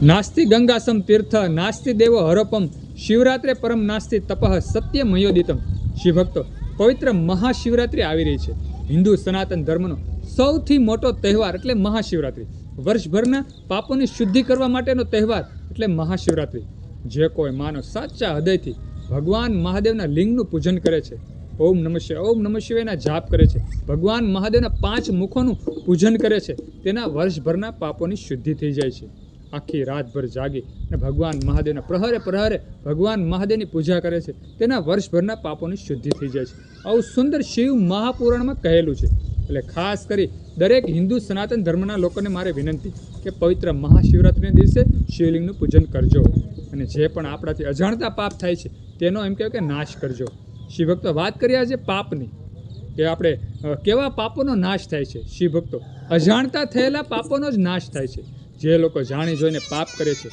નાસ્તિ ગંગાસમ તીર્થ નાસ્તિ દેવો હરપમ શિવરાત્રે પરમ નાસ્તિ તપઃ સત્ય મયોદિતમ. શિવભક્તો, પવિત્ર મહાશિવરાત્રિ આવી રહી છે. હિન્દુ સનાતન ધર્મનો સૌથી મોટો તહેવાર એટલે મહાશિવરાત્રિ. વર્ષભરના પાપોની શુદ્ધિ કરવા માટેનો તહેવાર એટલે મહાશિવરાત્રિ. જે કોઈ માનવ સાચા હૃદયથી ભગવાન મહાદેવના લિંગનું પૂજન કરે છે, ઓમ નમઃ શિવાયના જાપ કરે છે, ભગવાન મહાદેવના 5 મુખોનું પૂજન કરે છે, તેના વર્ષભરના પાપોની શુદ્ધિ થઈ જાય છે. આખી રાતભર જાગી અને ભગવાન મહાદેવના પ્રહરે ભગવાન મહાદેવની પૂજા કરે છે, તેના વર્ષભરના પાપોની શુદ્ધિ થઈ જાય છે. આવું સુંદર શિવ મહાપુરાણમાં કહેલું છે. એટલે ખાસ કરી દરેક હિન્દુ સનાતન ધર્મના લોકોને મારે વિનંતી કે પવિત્ર મહાશિવરાત્રિના દિવસે શિવલિંગનું પૂજન કરજો અને જે પણ આપણાથી અજાણતા પાપ થાય છે તેનો એમ કહેવાય કે નાશ કરજો. શિવભક્તો, વાત કરીએ આજે પાપની, કે આપણે કેવા પાપોનો નાશ થાય છે. શિવભક્તો, અજાણતા થયેલા પાપોનો જ નાશ થાય છે. જે લોકો જાણી જોઈને પાપ કરે છે